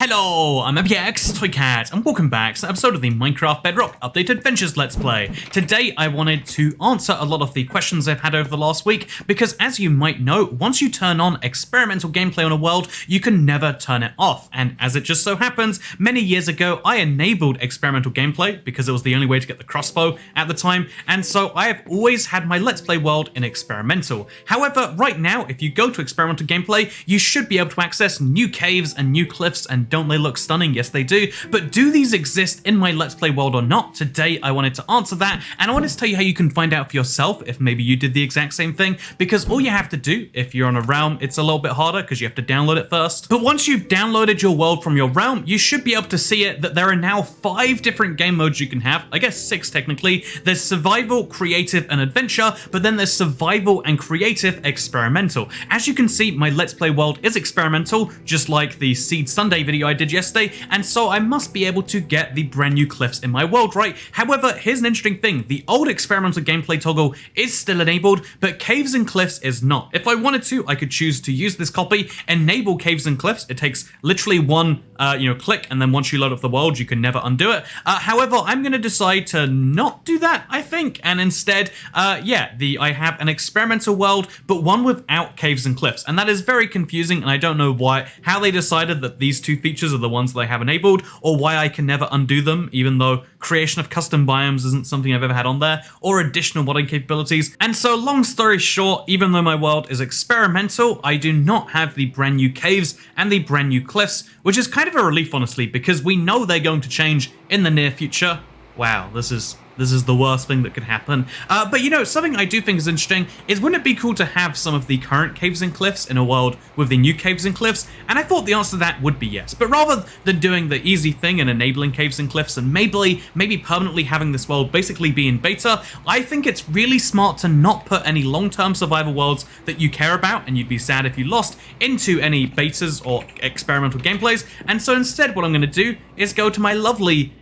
Hello, I'm MPX Toycat, and welcome back to an episode of the Minecraft Bedrock Update Adventures Let's Play. Today I wanted to answer a lot of the questions I've had over the last week, because as you might know, once you turn on experimental gameplay on a world, you can never turn it off. And as it just so happens, many years ago I enabled experimental gameplay, because it was the only way to get the crossbow at the time, and so I have always had my Let's Play world in experimental. However, right now, if you go to experimental gameplay, you should be able to access new caves and new cliffs, and don't they look stunning? Yes, they do. But do these exist in my Let's Play world or not? Today, I wanted to answer that, and I wanted to tell you how you can find out for yourself if maybe you did the exact same thing, because all you have to do, if you're on a realm, it's a little bit harder because you have to download it first. But once you've downloaded your world from your realm, you should be able to see it that there are now 5 different game modes you can have. I guess 6 technically. There's survival, creative, and adventure, but then there's survival and creative experimental. As you can see, my Let's Play world is experimental, just like the Seed Sunday video I did yesterday, and so I must be able to get the brand new cliffs in my world, right? However, here's an interesting thing. The old experimental gameplay toggle is still enabled, but caves and cliffs is not. If I wanted to, I could choose to use this copy, enable caves and cliffs. It takes literally one click, and then once you load up the world, you can never undo it. However, I'm going to decide to not do that, I think, and instead, I have an experimental world, but one without caves and cliffs, and that is very confusing, and I don't know how they decided that these two features are the ones that I have enabled, or why I can never undo them, even though creation of custom biomes isn't something I've ever had on there, or additional modding capabilities. And so, long story short, even though my world is experimental, I do not have the brand new caves and the brand new cliffs, which is kind of a relief, honestly, because we know they're going to change in the near future. Wow, this is the worst thing that could happen. But you know, something I do think is interesting is, wouldn't it be cool to have some of the current caves and cliffs in a world with the new caves and cliffs? And I thought the answer to that would be yes. But rather than doing the easy thing and enabling caves and cliffs and maybe permanently having this world basically be in beta, I think it's really smart to not put any long-term survival worlds that you care about, and you'd be sad if you lost, into any betas or experimental gameplays. And so instead, what I'm going to do is go to my lovely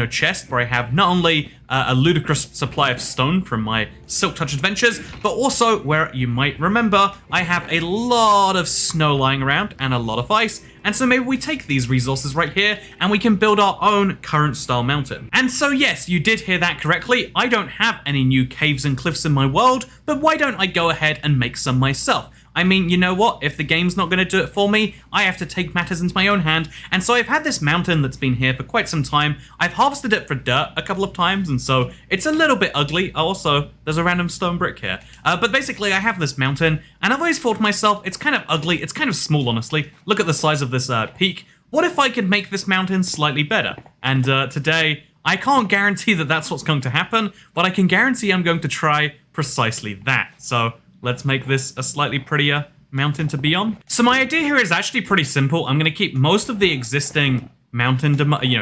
chest, where I have not only a ludicrous supply of stone from my Silk Touch adventures, but also, where you might remember, I have a lot of snow lying around and a lot of ice. And so maybe we take these resources right here and we can build our own current style mountain. And so yes, you did hear that correctly. I don't have any new caves and cliffs in my world, but why don't I go ahead and make some myself? I mean, you know what? If the game's not going to do it for me, I have to take matters into my own hand. And so I've had this mountain that's been here for quite some time. I've harvested it for dirt a couple of times, and so it's a little bit ugly. Also, there's a random stone brick here. But basically, I have this mountain, and I've always thought to myself, it's kind of ugly. It's kind of small, honestly. Look at the size of this peak. What if I could make this mountain slightly better? And today, I can't guarantee that that's what's going to happen, but I can guarantee I'm going to try precisely that. So let's make this a slightly prettier mountain to be on. So my idea here is actually pretty simple. I'm going to keep most of the existing mountain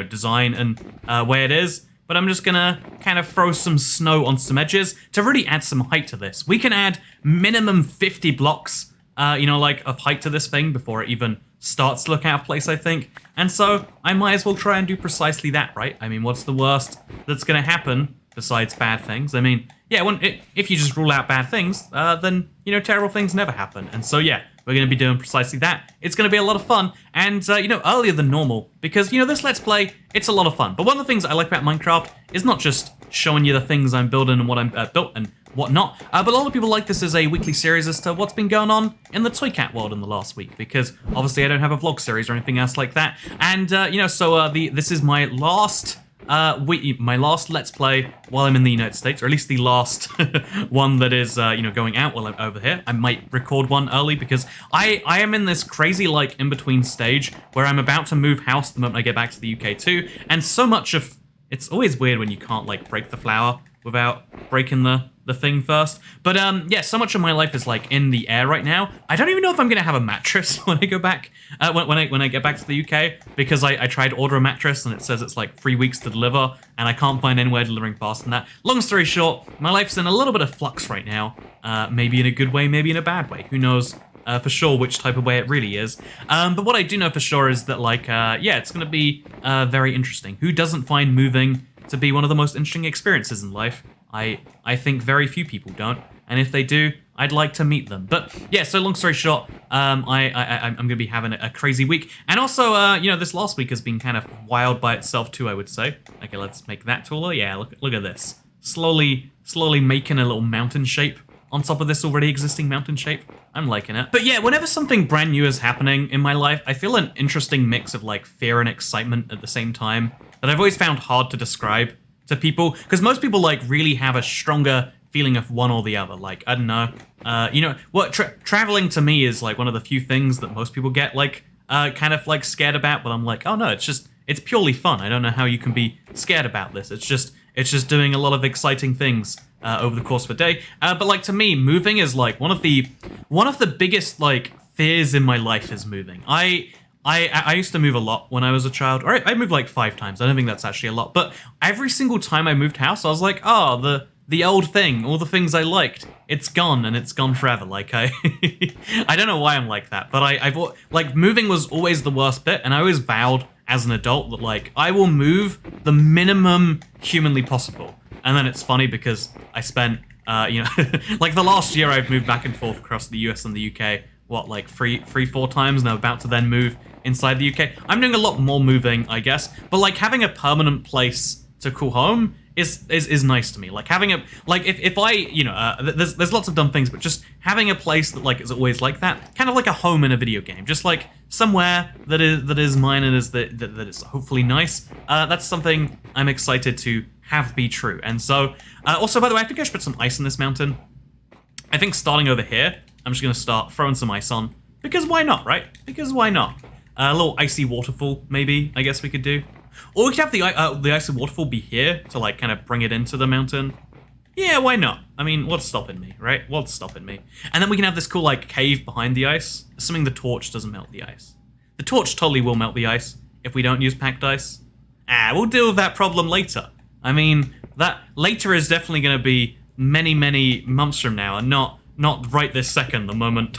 design and way it is, but I'm just going to kind of throw some snow on some edges to really add some height to this. We can add minimum 50 blocks, of height to this thing before it even starts to look out of place, I think. And so I might as well try and do precisely that, right? I mean, what's the worst that's going to happen besides bad things? I mean, yeah, if you just rule out bad things, then, terrible things never happen. And so, yeah, we're going to be doing precisely that. It's going to be a lot of fun, and, earlier than normal, because, this Let's Play, it's a lot of fun. But one of the things I like about Minecraft is not just showing you the things I'm building and what I'm built and whatnot, but a lot of people like this as a weekly series as to what's been going on in the Toycat world in the last week, because obviously I don't have a vlog series or anything else like that. And, this is my last Let's Play while I'm in the United States, or at least the last one that is, going out while I'm over here. I might record one early because I am in this crazy, in-between stage where I'm about to move house the moment I get back to the UK too, and so much of... It's always weird when you can't, break the flower without breaking the thing first. But, yeah, so much of my life is, in the air right now. I don't even know if I'm going to have a mattress when I go back, when I get back to the UK, because I tried to order a mattress and it says it's, 3 weeks to deliver, and I can't find anywhere delivering faster than that. Long story short, my life's in a little bit of flux right now. Maybe in a good way, maybe in a bad way. Who knows for sure which type of way it really is. But what I do know for sure is that, it's going to be very interesting. Who doesn't find moving to be one of the most interesting experiences in life? I think very few people don't. and if they do, I'd like to meet them. But yeah, so long story short, I'm going to be having a crazy week. And also, this last week has been kind of wild by itself too, I would say. Okay, let's make that taller. Yeah, look at this. Slowly making a little mountain shape on top of this already existing mountain shape. I'm liking it. But yeah, whenever something brand new is happening in my life, I feel an interesting mix of like fear and excitement at the same time that I've always found hard to describe to people. Because most people like really have a stronger feeling of one or the other. Like, I don't know, traveling to me is like one of the few things that most people get like kind of like scared about, but I'm like, oh no, it's purely fun. I don't know how you can be scared about this. It's just doing a lot of exciting things over the course of a day. But like to me, moving is like one of the biggest like fears in my life is moving. I used to move a lot when I was a child. All right, I moved like 5 times. I don't think that's actually a lot, but every single time I moved house, I was like, oh, the old thing, all the things I liked, it's gone and it's gone forever. Like I don't know why I'm like that, but I've like moving was always the worst bit, and I always vowed as an adult that like I will move the minimum humanly possible. And then it's funny because I spent like the last year I've moved back and forth across the US and the UK, like 4 times, and I'm about to then move inside the UK. I'm doing a lot more moving, I guess, but like having a permanent place to call home is nice to me. Like having a if I there's lots of dumb things, but just having a place that like is always like that, kind of like a home in a video game, just like somewhere that is mine and that is hopefully nice. That's something I'm excited to have be true. And so also, by the way, I think I should put some ice in this mountain. I think starting over here, I'm just gonna start throwing some ice on, because why not, right? Because why not? A little icy waterfall, maybe, I guess we could do. Or we could have the icy waterfall be here to like kind of bring it into the mountain. Yeah, why not? I mean, what's stopping me, right? What's stopping me? And then we can have this cool like cave behind the ice, assuming the torch doesn't melt the ice. The torch totally will melt the ice if we don't use packed ice. We'll deal with that problem later. I mean, that later is definitely going to be many, many months from now, and not right this second, the moment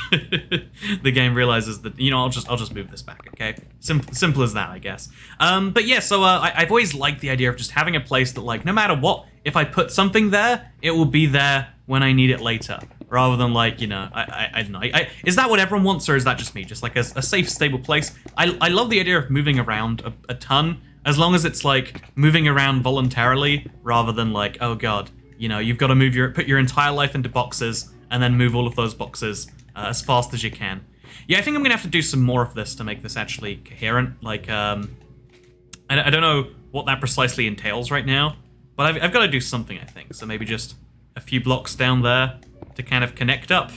the game realizes that, I'll just move this back, okay? Simple as that, I guess. But yeah, so I've always liked the idea of just having a place that, like, no matter what, if I put something there, it will be there when I need it later. Rather than, like, I don't know. Is that what everyone wants, or is that just me? Just, like, a safe, stable place? I love the idea of moving around a ton, as long as it's, like, moving around voluntarily, rather than, like, oh god, you've got to put your entire life into boxes, and then move all of those boxes as fast as you can. Yeah, I think I'm going to have to do some more of this to make this actually coherent. Like, I don't know what that precisely entails right now, but I've got to do something, I think. So maybe just a few blocks down there to kind of connect up.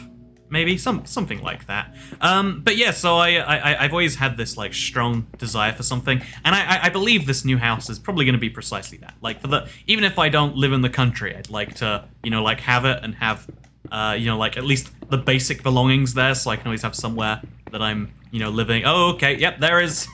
Maybe something like that. But yeah, so I've always had this like strong desire for something, and I believe this new house is probably going to be precisely that. Like even if I don't live in the country, I'd like to like have it and have like at least the basic belongings there, so I can always have somewhere that I'm living. Oh, okay, yep, there is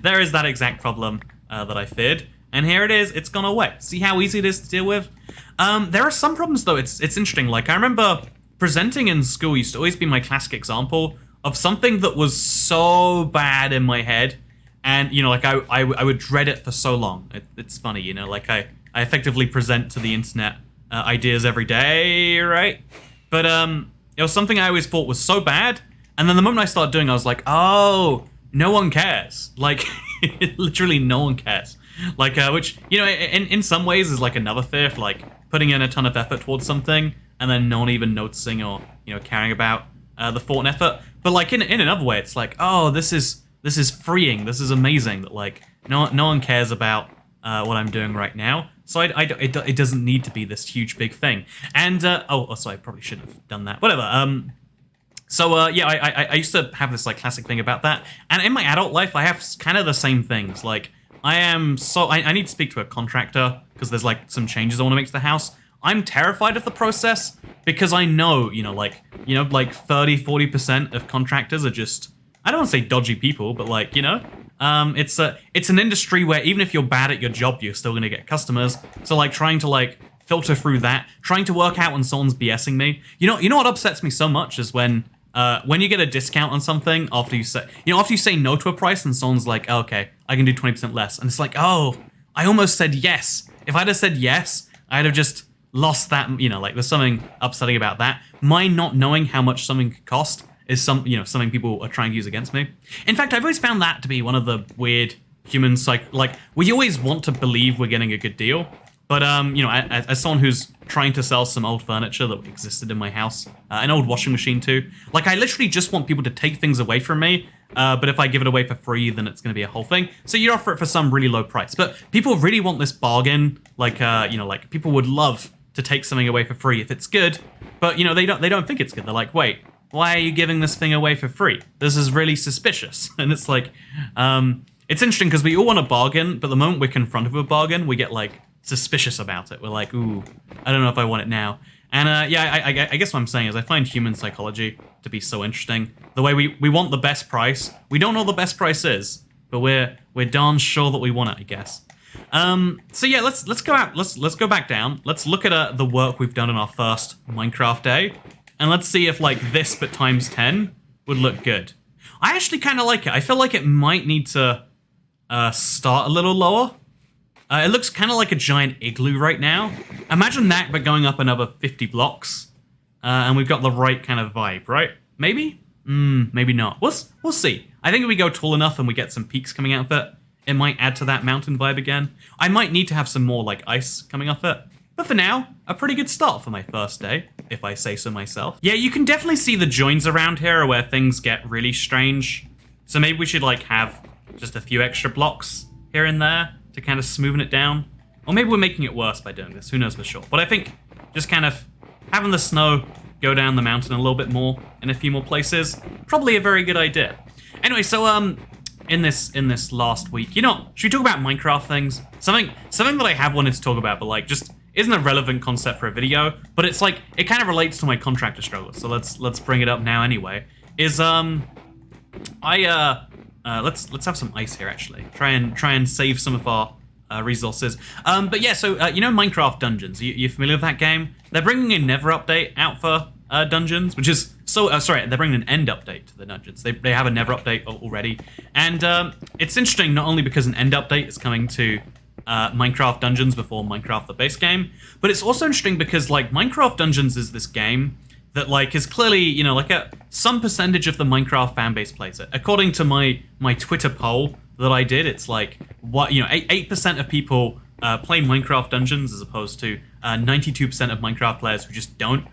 there is that exact problem that I feared, and here it is. It's gone away. See how easy it is to deal with. There are some problems though. It's interesting. Like I remember presenting in school used to always be my classic example of something that was so bad in my head, and like I would dread it for so long. It's funny, like I effectively present to the internet ideas every day, right? But it was something I always thought was so bad, and then the moment I started doing it, I was like, oh, no one cares. Like literally no one cares. Like which in some ways is like another fear, like putting in a ton of effort towards something and then not even noticing or caring about the thought and effort. But like in another way, it's like, oh, this is freeing. This is amazing that like no one cares about what I'm doing right now. So it doesn't need to be this huge big thing. And sorry, I probably shouldn't have done that. Whatever. Yeah, I used to have this like classic thing about that. And in my adult life, I have kind of the same things. Like I need to speak to a contractor because there's like some changes I want to make to the house. I'm terrified of the process because I know, like 30-40% of contractors are just, I don't want to say dodgy people, but like, it's an industry where even if you're bad at your job, you're still going to get customers. So like trying to like filter through that, trying to work out when someone's BSing me. You know what upsets me so much is when you get a discount on something after you say no to a price and someone's like, oh, okay, I can do 20% less. And it's like, oh, I almost said yes. If I'd have said yes, I'd have just lost that, like there's something upsetting about that. My not knowing how much something could cost is something people are trying to use against me. In fact, I've always found that to be one of the weird human we always want to believe we're getting a good deal. But, as someone who's trying to sell some old furniture that existed in my house, an old washing machine too, I literally just want people to take things away from me, but if I give it away for free, then it's going to be a whole thing. So you offer it for some really low price. But people really want this bargain, people would love to take something away for free if it's good, but, they don't think it's good. They're like, wait, why are you giving this thing away for free? This is really suspicious. And it's like, it's interesting because we all want a bargain, but the moment we're confronted with a bargain, we get, suspicious about it. We're like, ooh, I don't know if I want it now. And I guess what I'm saying is I find human psychology to be so interesting. The way we want the best price. We don't know what the best price is, but we're darn sure that we want it, I guess. So yeah, let's go out. Let's go back down. Let's look at the work we've done on our first Minecraft day, and let's see if this but times 10 would look good. I actually kind of like it. I feel like it might need to start a little lower. It looks kind of like a giant igloo right now. Imagine that, but going up another 50 blocks. And we've got the right kind of vibe, right? Maybe? Maybe not. We'll see. I think if we go tall enough and we get some peaks coming out of it, it might add to that mountain vibe again. I might need to have some more, ice coming off it. But for now, a pretty good start for my first day, if I say so myself. Yeah, you can definitely see the joins around here where things get really strange. So maybe we should, have just a few extra blocks here and there to kind of smoothen it down. Or maybe we're making it worse by doing this, who knows for sure. But I think just kind of having the snow go down the mountain a little bit more in a few more places, probably a very good idea. Anyway, so in this last week, should we talk about Minecraft things? Something that I have wanted to talk about, but just isn't a relevant concept for a video, but it's it kind of relates to my contractor struggles. So let's bring it up now anyway. Let's have some ice here, actually. Try and save some of our resources. But yeah, so Minecraft Dungeons. You familiar with that game? They're bringing a Never update out for Dungeons, which is sorry. They're bringing an End update to the Dungeons. They have a Never update already, and it's interesting not only because an End update is coming to Minecraft Dungeons before Minecraft the base game, but it's also interesting because Minecraft Dungeons is this game that is clearly some percentage of the Minecraft fan base plays it. According to my Twitter poll that I did, it's 8% of people play Minecraft Dungeons as opposed to 92% of Minecraft players who just don't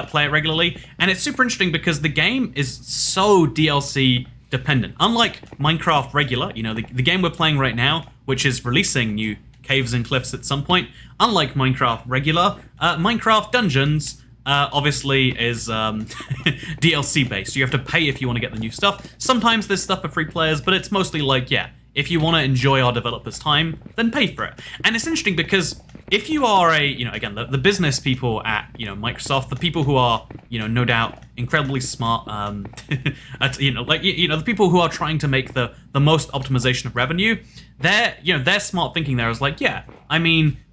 play it regularly. And it's super interesting because the game is so DLC dependent. Unlike Minecraft regular, the game we're playing right now, which is releasing new caves and cliffs at some point. Unlike Minecraft regular, Minecraft Dungeons obviously is DLC based. So you have to pay if you want to get the new stuff. Sometimes there's stuff for free players, but it's mostly if you want to enjoy our developers' time, then pay for it. And it's interesting because if you are again, the business people at, Microsoft, the people who are, no doubt incredibly smart, the people who are trying to make the most optimization of revenue, their smart thinking there is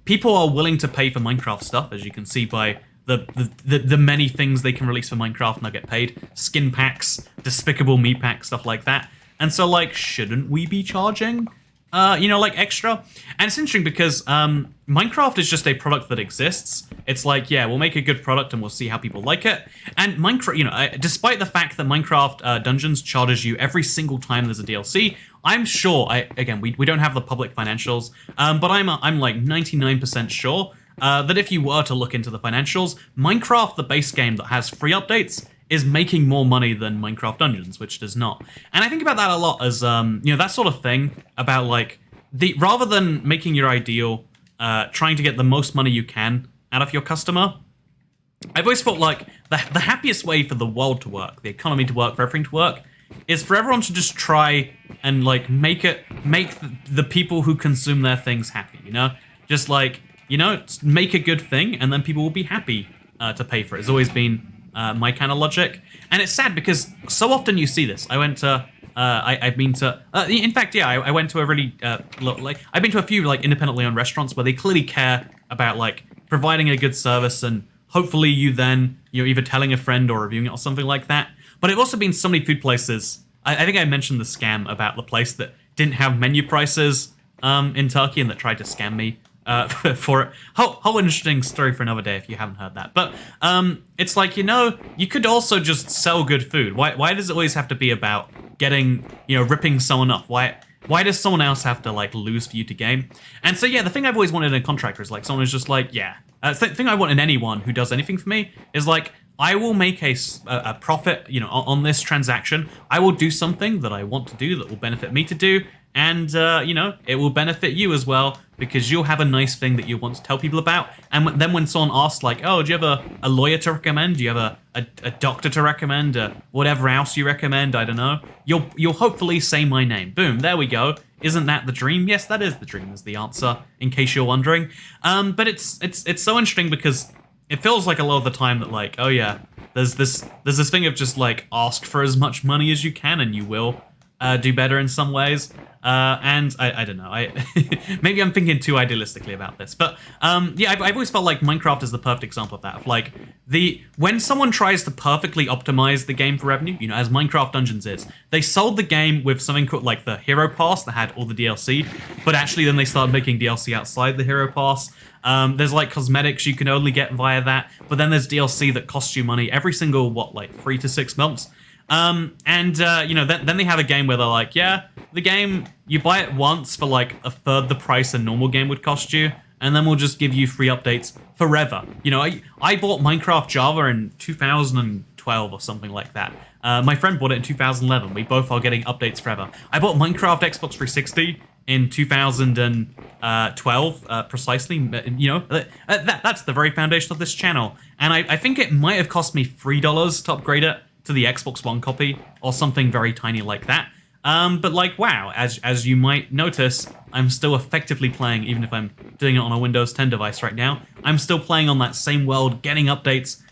people are willing to pay for Minecraft stuff, as you can see by the many things they can release for Minecraft and they'll get paid. Skin packs, Despicable Me packs, stuff like that. And so, shouldn't we be charging, extra? And it's interesting because Minecraft is just a product that exists. It's we'll make a good product and we'll see how people like it. And Minecraft, despite the fact that Minecraft Dungeons charges you every single time there's a DLC, I'm sure, we don't have the public financials, but I'm 99% sure that if you were to look into the financials, Minecraft, the base game that has free updates, is making more money than Minecraft Dungeons, which does not. And I think about that a lot as, that sort of thing about, rather than making your ideal, trying to get the most money you can out of your customer, I've always felt the happiest way for the world to work, the economy to work, for everything to work, is for everyone to just try and, make the people who consume their things happy, Just, make a good thing, and then people will be happy to pay for it. It's always been my kind of logic. And it's sad because so often you see this. I went to, I've been to, in fact, yeah, I went to a really, I've been to a few, independently owned restaurants where they clearly care about, providing a good service, and hopefully you then, either telling a friend or reviewing it or something like that. But I've also been to so many food places. I think I mentioned the scam about the place that didn't have menu prices in Turkey and that tried to scam me for it. Whole interesting story for another day if you haven't heard that. But it's like, you could also just sell good food. Why does it always have to be about getting, ripping someone off? Why does someone else have to like lose for you to gain? And so yeah, the thing I've always wanted in a contractor is like someone who's just like, the thing I want in anyone who does anything for me is like, I will make a profit, on this transaction. I will do something that I want to do that will benefit me to do. And, it will benefit you as well because you'll have a nice thing that you want to tell people about. And then when someone asks like, oh, do you have a lawyer to recommend? Do you have a doctor to recommend? Whatever else you recommend, I don't know. You'll hopefully say my name. Boom, there we go. Isn't that the dream? Yes, that is the dream is the answer, in case you're wondering. But it's so interesting because it feels like a lot of the time that like, oh yeah, there's this thing of just like ask for as much money as you can and you will do better in some ways. And I don't know, maybe I'm thinking too idealistically about this, but I've always felt like Minecraft is the perfect example of that. Of like when someone tries to perfectly optimize the game for revenue, as Minecraft Dungeons is, they sold the game with something called like the Hero Pass that had all the DLC, but actually then they started making DLC outside the Hero Pass. There's like cosmetics you can only get via that, but then there's DLC that costs you money every single 3 to 6 months. Then they have a game where they're like, the game, you buy it once for like a third the price a normal game would cost you, and then we'll just give you free updates forever. I bought Minecraft Java in 2012 or something like that. My friend bought it in 2011. We both are getting updates forever. I bought Minecraft Xbox 360 in 2012, precisely. That's the very foundation of this channel. And I think it might have cost me $3 to upgrade it to the Xbox One copy or something very tiny like that. But like, wow, as you might notice, I'm still effectively playing, even if I'm doing it on a Windows 10 device right now, I'm still playing on that same world, getting updates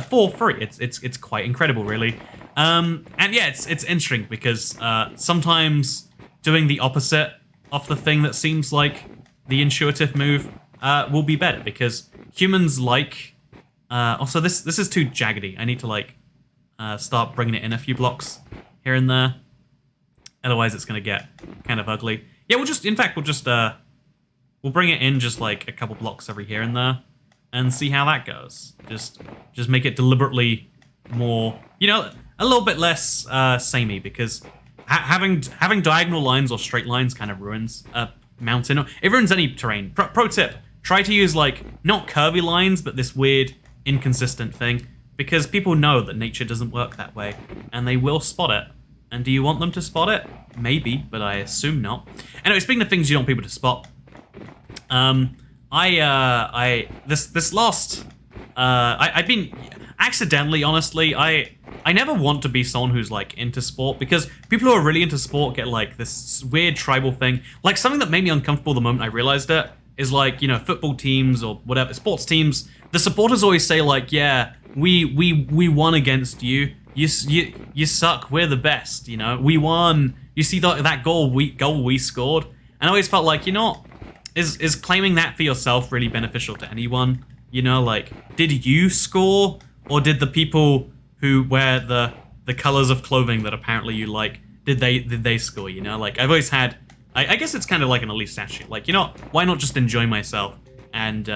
for free. It's quite incredible, really. And yeah, it's interesting because sometimes doing the opposite of the thing that seems like the intuitive move will be better because humans like... also, this is too jaggedy. I need to like start bringing it in a few blocks here and there. Otherwise, it's going to get kind of ugly. Yeah, we'll bring it in just like a couple blocks every here and there and see how that goes. Just make it deliberately more, a little bit less samey because having diagonal lines or straight lines kind of ruins a mountain. It ruins any terrain. Pro tip, try to use like, not curvy lines, but this weird inconsistent thing because people know that nature doesn't work that way and they will spot it. And do you want them to spot it? Maybe, but I assume not. Anyway, speaking of things you don't want people to spot, I've been accidentally, honestly, I never want to be someone who's like into sport because people who are really into sport get like this weird tribal thing. Like something that made me uncomfortable the moment I realized it is like, football teams or whatever, sports teams, the supporters always say like, yeah, we won against you. You suck. We're the best. We won. You see that goal we scored, and I always felt like is claiming that for yourself really beneficial to anyone? Like did you score or did the people who wear the colors of clothing that apparently you like did they score? Like I've always had. I guess it's kind of like an elite statue. Like why not just enjoy myself and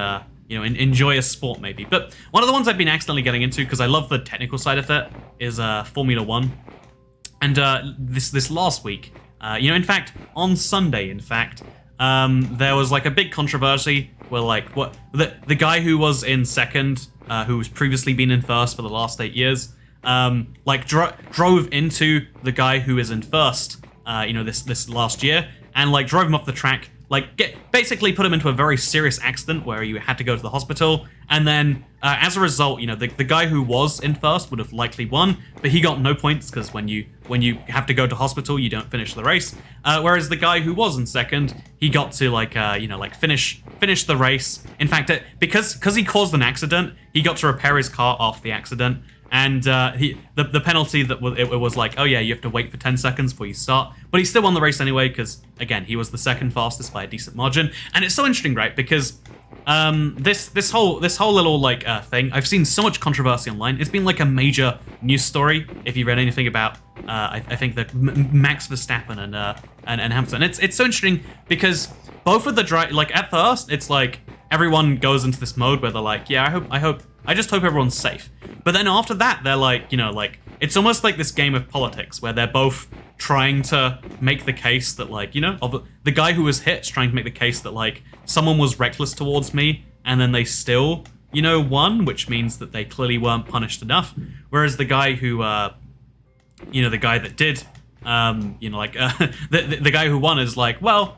enjoy a sport maybe. But one of the ones I've been accidentally getting into because I love the technical side of it is Formula One. And this last week, in fact, on Sunday, there was like a big controversy where like the guy who was in second, who's previously been in first for the last 8 years, drove into the guy who is in first, this last year, and like drove him off the track. Basically put him into a very serious accident where you had to go to the hospital, and then as a result, the guy who was in first would have likely won, but he got no points because when you have to go to hospital, you don't finish the race. Whereas the guy who was in second, he got to finish the race. In fact, because he caused an accident, he got to repair his car after the accident. And the penalty it was like, oh yeah, you have to wait for 10 seconds before you start. But he still won the race anyway because, again, he was the second fastest by a decent margin. And it's so interesting, right? Because this whole little thing, I've seen so much controversy online. It's been like a major news story. If you read anything about, I think that Max Verstappen and Hamilton. It's so interesting because both of the at first it's like everyone goes into this mode where they're like, yeah, I just hope everyone's safe. But then after that, they're like, like, it's almost like this game of politics where they're both trying to make the case that, like, the guy who was hit is trying to make the case that, like, someone was reckless towards me, and then they still, won, which means that they clearly weren't punished enough. Whereas the guy who, the guy that did, the guy who won is like, well,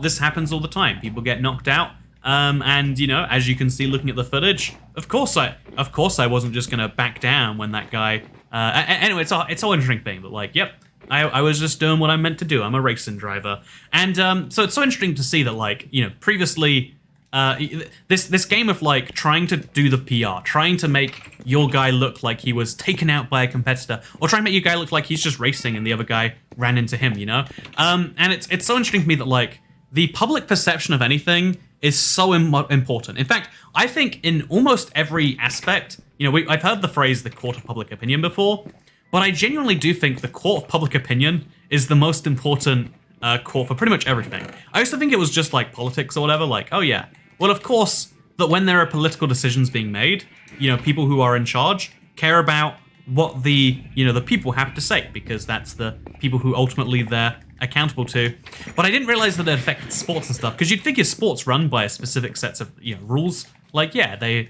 this happens all the time. People get knocked out. And as you can see looking at the footage, of course I wasn't just gonna back down when that guy. Anyway, it's a whole interesting thing. But like, yep, I was just doing what I'm meant to do. I'm a racing driver, and so it's so interesting to see that, like, previously. This game of, like, trying to do the PR, trying to make your guy look like he was taken out by a competitor, or trying to make your guy look like he's just racing and the other guy ran into him, and it's so interesting to me that, like, the public perception of anything is so important. In fact, I think in almost every aspect, I've heard the phrase the court of public opinion before, but I genuinely do think the court of public opinion is the most important court for pretty much everything. I used to think it was just like politics or whatever, like, oh yeah, well, of course, that when there are political decisions being made, people who are in charge care about what the people have to say, because that's the people who ultimately they're accountable to. But I didn't realize that it affected sports and stuff, because you'd think if sports run by a specific sets of rules, like, yeah, they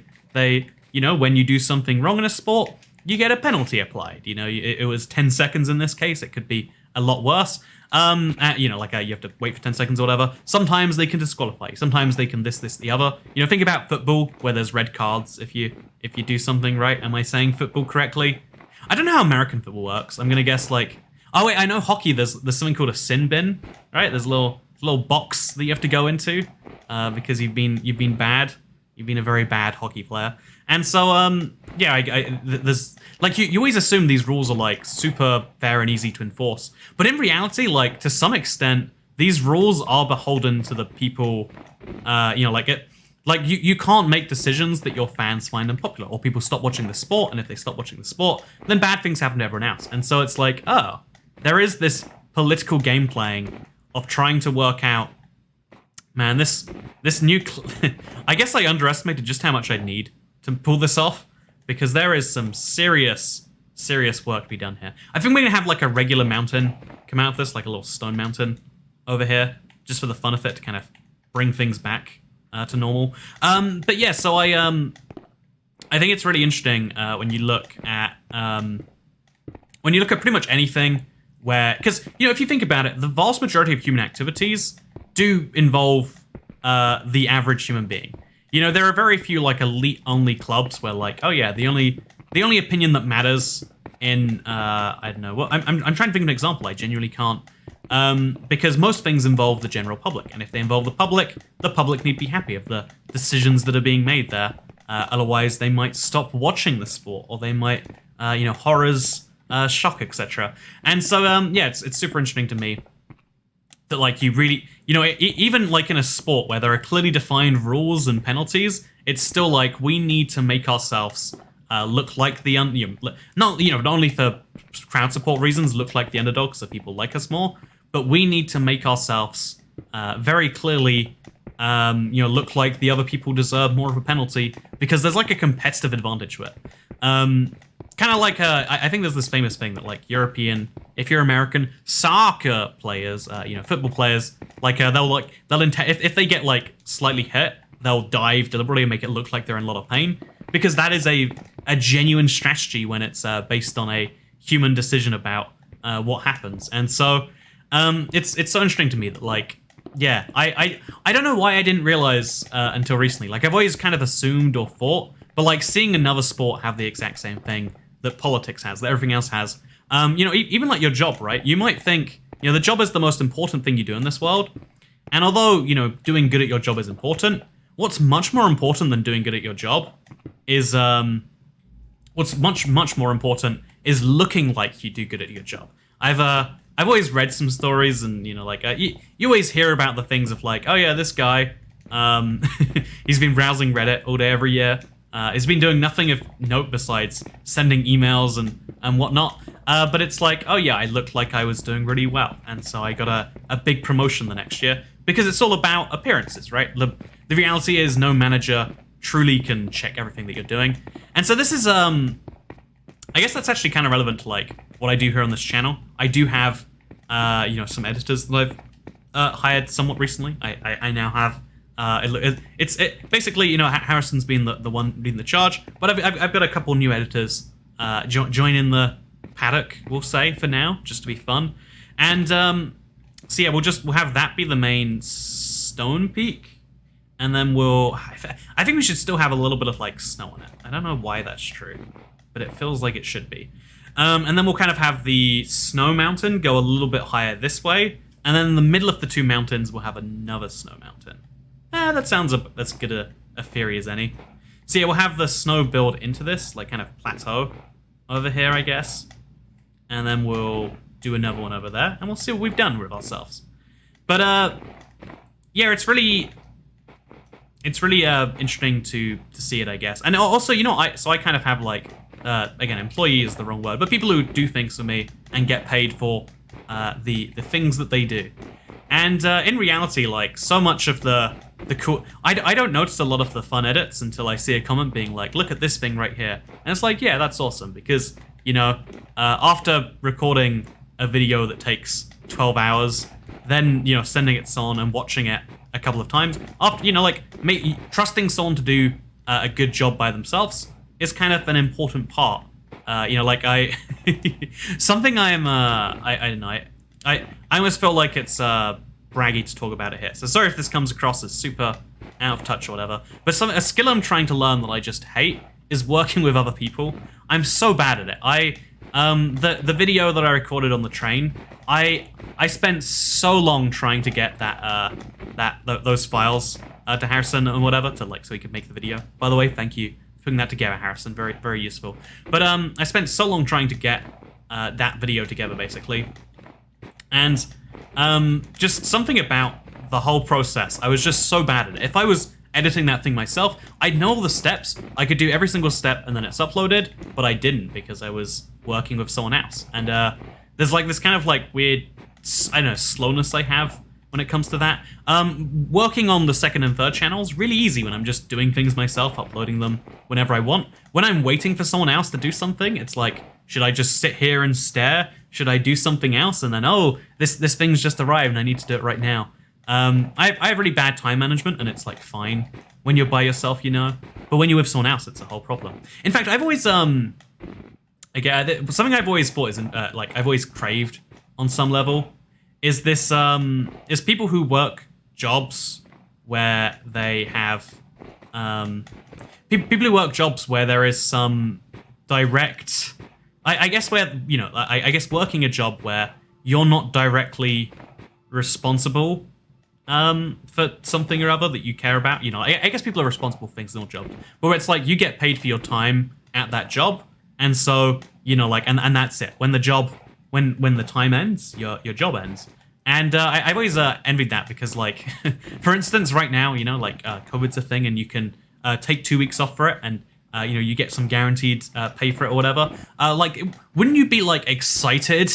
when you do something wrong in a sport, you get a penalty applied. It was 10 seconds in this case. It could be a lot worse. You have to wait for 10 seconds or whatever. Sometimes they can disqualify you. Sometimes they can this, the other. Think about football, where there's red cards if you do something right. Am I saying football correctly? I don't know how American football works. I'm gonna guess like, oh wait, I know hockey. There's something called a sin bin, right? There's a little box that you have to go into because you've been bad. You've been a very bad hockey player. And so, there's, like, you always assume these rules are, like, super fair and easy to enforce. But in reality, like, to some extent, these rules are beholden to the people, you can't make decisions that your fans find unpopular, or people stop watching the sport, and if they stop watching the sport, then bad things happen to everyone else. And so it's like, oh, there is this political game playing of trying to work out, man, this new... I guess I underestimated just how much I'd need to pull this off, because there is some serious work to be done here. I think we're going to have, like, a regular mountain come out of this, like a little stone mountain over here, just for the fun of it, to kind of bring things back to normal. But yeah, so I think it's really interesting when you look at pretty much anything where... Because, if you think about it, the vast majority of human activities do involve the average human being. There are very few, like, elite-only clubs where, like, oh yeah, the only opinion that matters in I don't know. Well, I'm trying to think of an example. I genuinely can't, because most things involve the general public, and if they involve the public need to be happy of the decisions that are being made there. Otherwise, they might stop watching the sport, or they might, horrors, shock, etc. And so, it's super interesting to me that, like, you really, even like in a sport where there are clearly defined rules and penalties, it's still like we need to make ourselves look like the not only for crowd support reasons, look like the underdog so people like us more, but we need to make ourselves very clearly look like the other people deserve more of a penalty, because there's like a competitive advantage to it. Kind of like I think there's this famous thing that, like, if you're American soccer players, football players, like if they get, like, slightly hit, they'll dive deliberately and make it look like they're in a lot of pain, because that is a genuine strategy when it's based on a human decision about what happens. And so it's so interesting to me that, like, yeah, I don't know why I didn't realize until recently. Like, I've always kind of assumed or thought, but, like, seeing another sport have the exact same thing that politics has, that everything else has. Even like your job, right? You might think, the job is the most important thing you do in this world. And although, doing good at your job is important, what's much more important than doing good at your job is, what's much more important is looking like you do good at your job. I've always read some stories, and, you always hear about the things of, like, oh yeah, this guy, he's been browsing Reddit all day every year. He's been doing nothing of note besides sending emails and whatnot. But it's like, oh yeah, I looked like I was doing really well, and so I got a big promotion the next year because it's all about appearances, right? The reality is no manager truly can check everything that you're doing. And so this is, I guess that's actually kind of relevant to like what I do here on this channel. I do have, some editors that I've hired somewhat recently. I now have, it's basically, Harrison's been the one leading the charge, but I've got a couple new editors join in the paddock, we'll say, for now, just to be fun. And so yeah, we'll have that be the main stone peak. And then I think we should still have a little bit of like snow on it. I don't know why that's true, but it feels like it should be. And then we'll kind of have the snow mountain go a little bit higher this way. And then in the middle of the two mountains, we'll have another snow mountain. That sounds as good a theory as any. So yeah, we'll have the snow build into this, like kind of plateau over here, I guess. And then we'll do another one over there, and we'll see what we've done with ourselves. But yeah, it's really interesting to see it, I guess. And also, I kind of have like, again, employee is the wrong word, but people who do things for me and get paid for the things that they do. And in reality, like, so much of the cool... I don't notice a lot of the fun edits until I see a comment being like, look at this thing right here. And it's like, yeah, that's awesome, because, after recording a video that takes 12 hours, then, sending it to someone and watching it a couple of times, after, trusting someone to do a good job by themselves is kind of an important part. Something I don't know, I almost feel like it's braggy to talk about it here. So sorry if this comes across as super out of touch or whatever, but a skill I'm trying to learn that I just hate is working with other people. I'm so bad at it. The video that I recorded on the train, I spent so long trying to get those files to Harrison and whatever so he could make the video. By the way, thank you for putting that together, Harrison. Very, very useful. But I spent so long trying to get that video together, basically, and just something about the whole process. I was just so bad at it. If I was editing that thing myself, I'd know all the steps. I could do every single step, and then it's uploaded. But I didn't because I was working with someone else. And there's like this kind of like weird, I don't know, slowness I have when it comes to that. Working on the second and third channels really easy when I'm just doing things myself, uploading them whenever I want. When I'm waiting for someone else to do something, it's like, should I just sit here and stare? Should I do something else? And then, oh, this thing's just arrived and I need to do it right now. I have really bad time management, and it's like fine when you're by yourself, but when you're with someone else, it's a whole problem. In fact, I've always something I've always thought is I've always craved on some level is this is people who work jobs where they have people who work jobs where there is some direct I guess where I guess working a job where you're not directly responsible for something or other that you care about. I guess people are responsible for things in their job, but it's like you get paid for your time at that job, and so and that's it. When the time ends, your job ends. And I've always envied that because, like, for instance, right now, COVID's a thing, and you can take 2 weeks off for it, and you get some guaranteed pay for it or whatever. Wouldn't you be like excited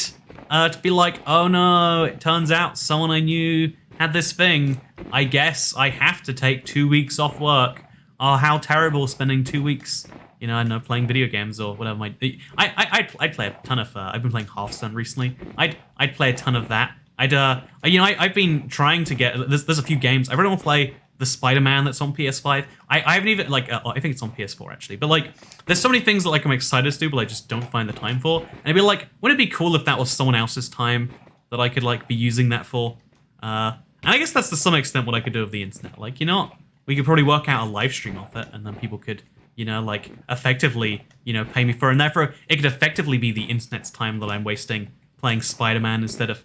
to be like, oh no, it turns out someone I knew had this thing. I guess I have to take 2 weeks off work. Oh, how terrible spending 2 weeks, I don't know, playing video games or whatever. I'd play a ton of. I've been playing Hearthstone recently. I'd play a ton of that. I've been trying to get. There's a few games I really want to play. The Spider-Man that's on PS5. I haven't even I think it's on PS4 actually. But there's so many things that I'm excited to do, but I just don't find the time for. And I'd be like, wouldn't it be cool if that was someone else's time that I could be using that for? And I guess that's to some extent what I could do with the internet. We could probably work out a live stream off it, and then people could, effectively, pay me for it. And therefore, it could effectively be the internet's time that I'm wasting playing Spider-Man instead of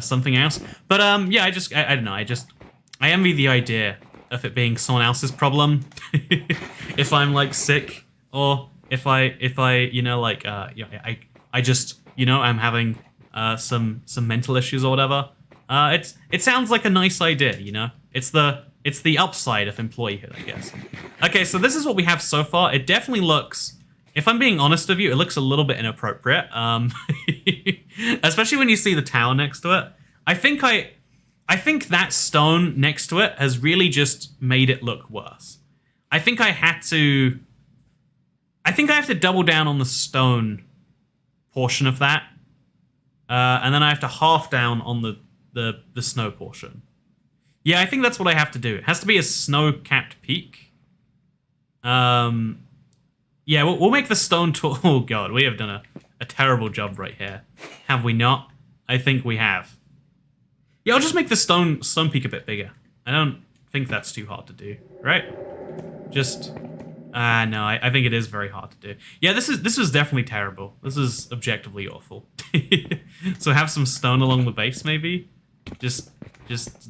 something else. But yeah, I don't know. I envy the idea of it being someone else's problem. If I'm sick, or if I I'm having some mental issues or whatever. It sounds like a nice idea, It's the upside of employeehood, I guess. Okay, so this is what we have so far. It definitely looks, if I'm being honest with you, it looks a little bit inappropriate. Especially when you see the tower next to it. I think I think that stone next to it has really just made it look worse. I think I have to double down on the stone portion of that. And then I have to half down on the snow portion. Yeah, I think that's what I have to do. It has to be a snow-capped peak. Yeah, we'll make the stone tall. Oh god, we have done a terrible job right here. Have we not? I think we have. Yeah, I'll just make the stone peak a bit bigger. I don't think that's too hard to do, right? Just... no, I think it is very hard to do. Yeah, this is definitely terrible. This is objectively awful. So have some stone along the base, maybe? Just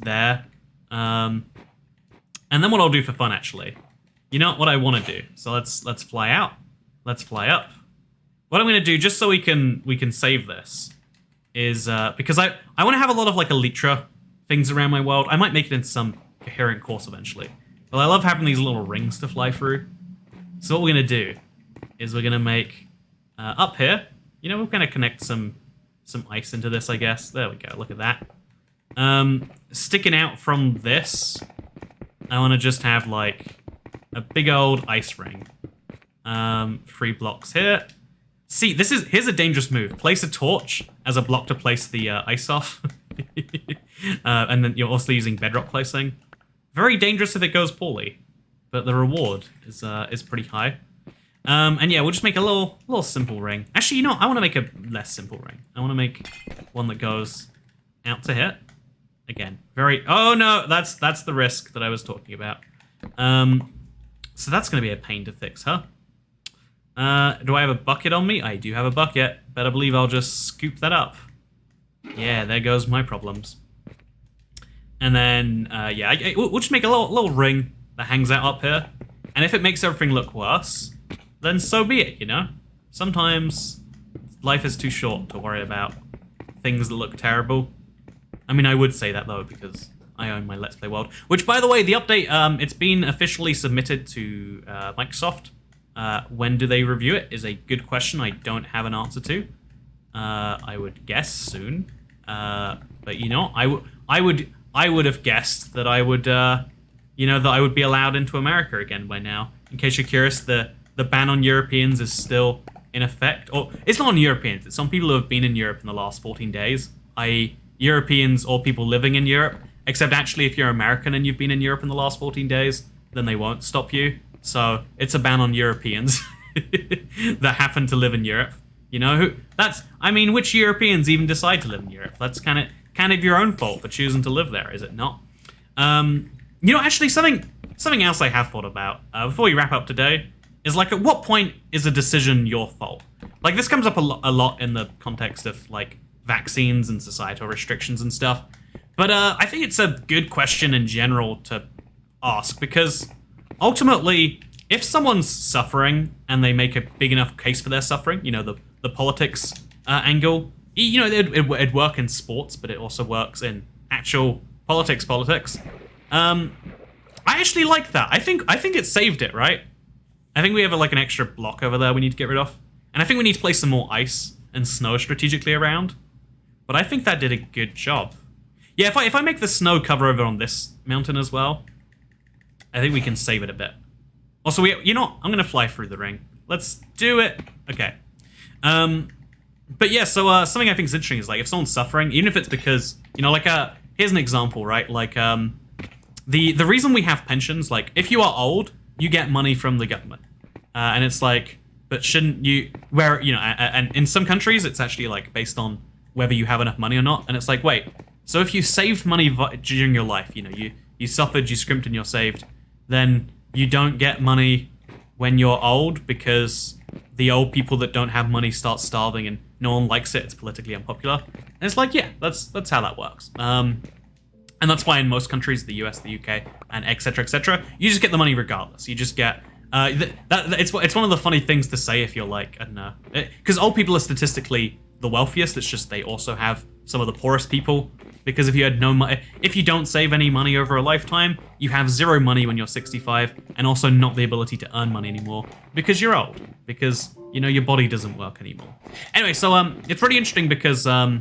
there. And then what I'll do for fun, actually. You know what I want to do? So let's fly out. Let's fly up. What I'm going to do, just so we can save this, is because I want to have a lot of like elytra things around my world. I might make it into some coherent course eventually. But I love having these little rings to fly through. So what we're going to do is we're going to make up here, you know, we're going to connect some ice into this, I guess. There we go. Look at that. Sticking out from this, I want to just have like a big old ice ring. 3 blocks here. See, here's a dangerous move. Place a torch as a block to place the ice off. And then you're also using bedrock placing. Very dangerous if it goes poorly, but the reward is pretty high. And yeah, we'll just make a little simple ring. Actually, you know, I want to make a less simple ring. I want to make one that goes out to here. Again, oh no, that's the risk that I was talking about. So that's going to be a pain to fix, huh? Do I have a bucket on me? I do have a bucket. Better believe I'll just scoop that up. Yeah, there goes my problems. And then, yeah, we'll just make a little ring that hangs out up here. And if it makes everything look worse, then so be it, you know? Sometimes life is too short to worry about things that look terrible. I mean, I would say that, though, because I own my Let's Play world. Which, by the way, the update, it's been officially submitted to Microsoft. When do they review it is a good question I don't have an answer to. I would guess soon. But, you know, I would have guessed that I would, you know, that I would be allowed into America again by now. In case you're curious, the ban on Europeans is still in effect. Or, it's not on Europeans, it's on people who have been in Europe in the last 14 days, i.e. Europeans or people living in Europe. Except actually, if you're American and you've been in Europe in the last 14 days, then they won't stop you. So it's a ban on Europeans that happen to live in Europe. You know, I mean, which Europeans even decide to live in Europe? That's kind of your own fault for choosing to live there, is it not? You know, actually, something else I have thought about before we wrap up today is, like, at what point is a decision your fault? Like, this comes up a lot in the context of, like, vaccines and societal restrictions and stuff. But I think it's a good question in general to ask, because ultimately, if someone's suffering and they make a big enough case for their suffering, you know, the politics angle, you know, it'd work in sports, but it also works in actual politics. I actually like that. I think it saved it, right? I think we have like an extra block over there we need to get rid of. And I think we need to place some more ice and snow strategically around. But I think that did a good job. Yeah, if I make the snow cover over on this mountain as well, I think we can save it a bit. Also, you know what? I'm going to fly through the ring. Let's do it. Okay. But yeah, so something I think is interesting is, like, if someone's suffering, even if it's because, you know, like, here's an example, right? Like, the reason we have pensions, like, if you are old, you get money from the government. And it's like, but shouldn't you, where, you know, and in some countries, it's actually, like, based on whether you have enough money or not. And it's like, wait, so if you saved money during your life, you know, you suffered, you scrimped, and you're saved, then you don't get money when you're old because the old people that don't have money start starving and no one likes it, it's politically unpopular. And it's like, yeah, that's how that works. And that's why in most countries, the US, the UK, and etc., you just get the money regardless. You just get... it's one of the funny things to say if you're like, I don't know... Because old people are statistically the wealthiest, it's just they also have some of the poorest people. Because if you had no money... If you don't save any money over a lifetime, you have zero money when you're 65, and also not the ability to earn money anymore. Because you're old. Because, you know, your body doesn't work anymore. Anyway, so it's really interesting because... I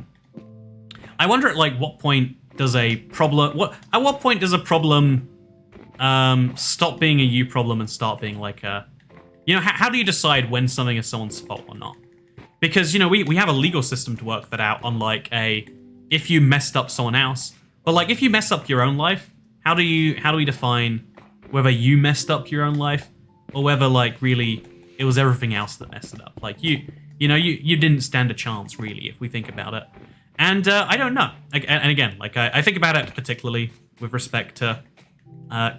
wonder at, like, what point does a problem... At what point does a problem stop being a you problem and start being like a... You know, how do you decide when something is someone's fault or not? Because, you know, we have a legal system to work that out on, like, if you messed up someone else. But, like, if you mess up your own life, how do we define whether you messed up your own life or whether, like, really it was everything else that messed it up? Like, you didn't stand a chance, really, if we think about it. And I don't know. And again, like, I think about it particularly with respect to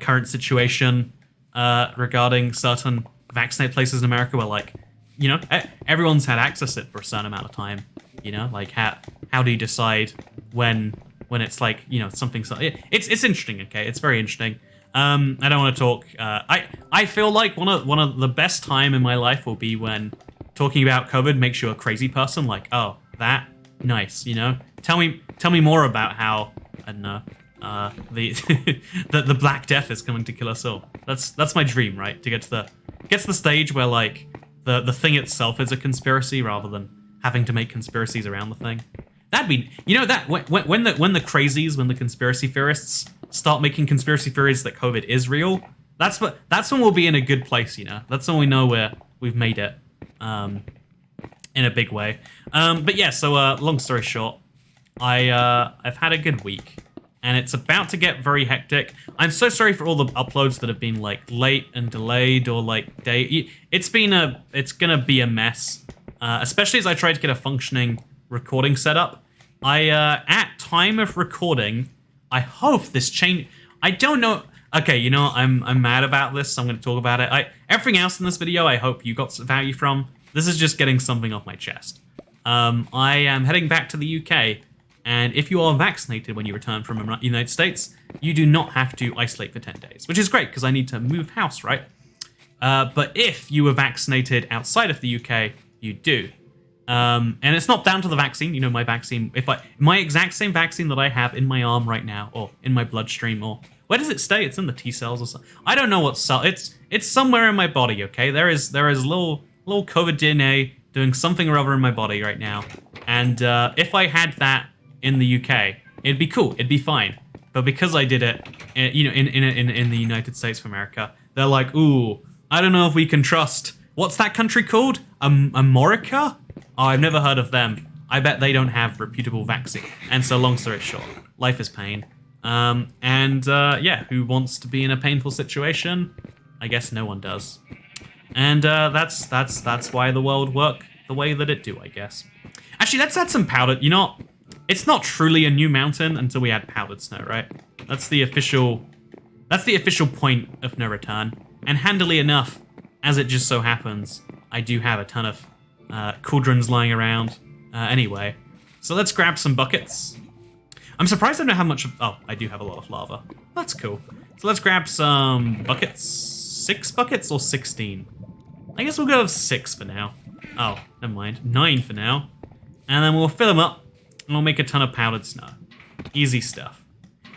current situation regarding certain vaccinated places in America where, like, you know, everyone's had access to it for a certain amount of time. You know, like, how do you decide when it's like, you know, something... It's interesting, okay? It's very interesting. I don't want to talk... I feel like one of the best time in my life will be when talking about COVID makes you a crazy person. Like, oh, that... Nice, you know? Tell me more about how, I don't know, the Black Death is coming to kill us all. That's my dream, right? To get to the stage where, like, the thing itself is a conspiracy rather than having to make conspiracies around the thing. That'd be, you know, that when the crazies, when the conspiracy theorists start making conspiracy theories that COVID is real, that's when we'll be in a good place, you know. That's when we know where we've made it, in a big way. But yeah, so long story short, I've had a good week, and it's about to get very hectic. I'm so sorry for all the uploads that have been, like, late and delayed or, like, it's gonna be a mess, especially as I try to get a functioning recording setup. At time of recording, I hope this change... I don't know... Okay, you know, I'm mad about this, so I'm going to talk about it. Everything else in this video, I hope you got some value from. This is just getting something off my chest. I am heading back to the UK, and if you are vaccinated when you return from the United States, you do not have to isolate for 10 days, which is great, because I need to move house, right? But if you were vaccinated outside of the UK, you do. And it's not down to the vaccine. You know, my vaccine, my exact same vaccine that I have in my arm right now, or in my bloodstream, or where does it stay? It's in the T cells or something. I don't know what cell. It's somewhere in my body. Okay, there is little COVID DNA doing something or other in my body right now. And if I had that in the UK, it'd be cool. It'd be fine. But because I did it, you know, in the United States of America, they're like, ooh, I don't know if we can trust. What's that country called? America? Oh, I've never heard of them. I bet they don't have reputable vaccine. And so, long story short, life is pain. Yeah, who wants to be in a painful situation? I guess no one does. And that's why the world work the way that it do, I guess. Actually, let's add some powdered. You know, it's not truly a new mountain until we add powdered snow, right? That's the official point of no return. And handily enough, as it just so happens, I do have a ton of cauldrons lying around anyway. So let's grab some buckets. I'm surprised I don't have much of... Oh, I do have a lot of lava. That's cool. So let's grab some buckets. 6 buckets or 16? I guess we'll go with 6 for now. Oh, never mind. 9 for now. And then we'll fill them up, and we'll make a ton of powdered snow. Easy stuff.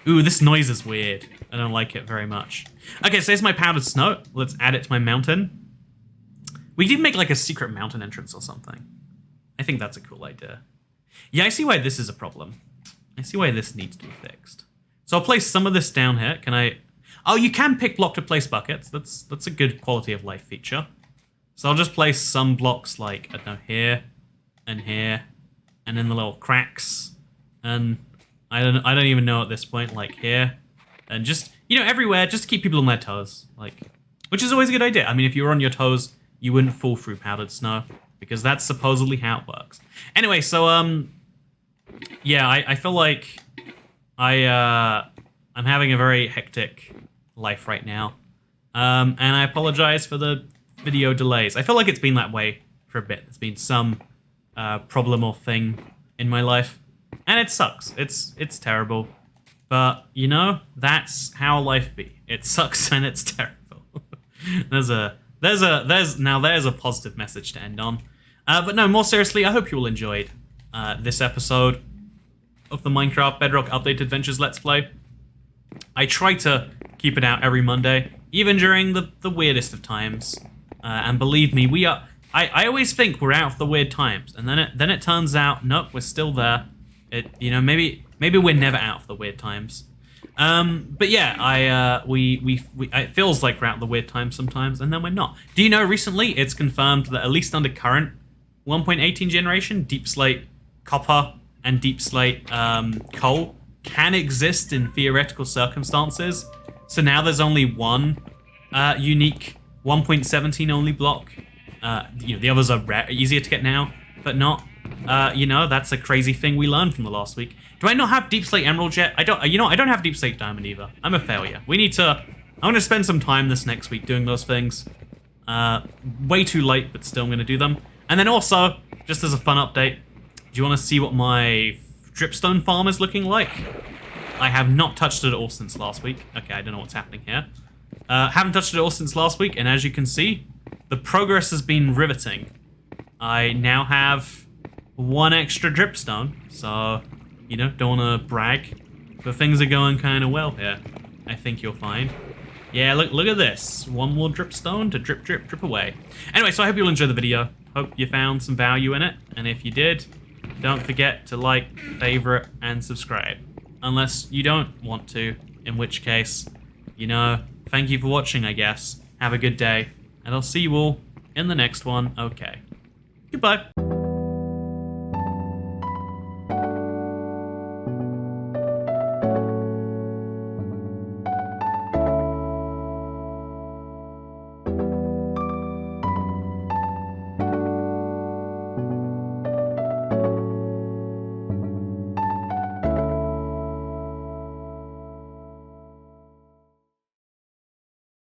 Ooh, this noise is weird. I don't like it very much. Okay, so here's my powdered snow. Let's add it to my mountain. We did make like a secret mountain entrance or something. I think that's a cool idea. Yeah, I see why this is a problem. I see why this needs to be fixed. So I'll place some of this down here. Can I... Oh, you can pick block to place buckets. That's a good quality of life feature. So I'll just place some blocks like, I don't know, here and here, and in the little cracks. And I don't even know at this point, like here. And just, you know, everywhere, just to keep people on their toes. Like, which is always a good idea. I mean, if you were on your toes, you wouldn't fall through powdered snow, because that's supposedly how it works. Anyway, so, yeah, I feel like I'm having a very hectic life right now. And I apologize for the video delays. I feel like it's been that way for a bit. There's been some problem or thing in my life, and it sucks. It's terrible. But, you know, that's how life be. It sucks and it's terrible. There's a positive message to end on. But no, more seriously, I hope you all enjoyed this episode of the Minecraft Bedrock Update Adventures Let's Play. I try to keep it out every Monday, even during the weirdest of times. And believe me, I always think we're out of the weird times, and then it turns out, nope, we're still there. You know, maybe Maybe we're never out for the weird times. But yeah, it feels like we're out of the weird times sometimes, and then we're not. Do you know recently it's confirmed that at least under current 1.18 generation, Deep Slate Copper and Deep Slate Coal can exist in theoretical circumstances. So now there's only one unique 1.17 only block. The others are easier to get now, but not. That's a crazy thing we learned from the last week. Do I not have Deep Slate Emerald yet? I don't have Deep Slate Diamond either. I'm a failure. I'm gonna spend some time this next week doing those things. Way too late, but still I'm gonna do them. And then also, just as a fun update, do you want to see what my dripstone farm is looking like? I have not touched it at all since last week. Okay, I don't know what's happening here. Haven't touched it at all since last week, and as you can see, the progress has been riveting. I now have 1 extra dripstone, so, don't want to brag, but things are going kind of well here. I think you'll find. Yeah, look at this. 1 more dripstone to drip, drip, drip away. Anyway, so I hope you'll enjoy the video. Hope you found some value in it, and if you did, don't forget to like, favorite, and subscribe. Unless you don't want to, in which case, thank you for watching, I guess. Have a good day, and I'll see you all in the next one. Okay. Goodbye.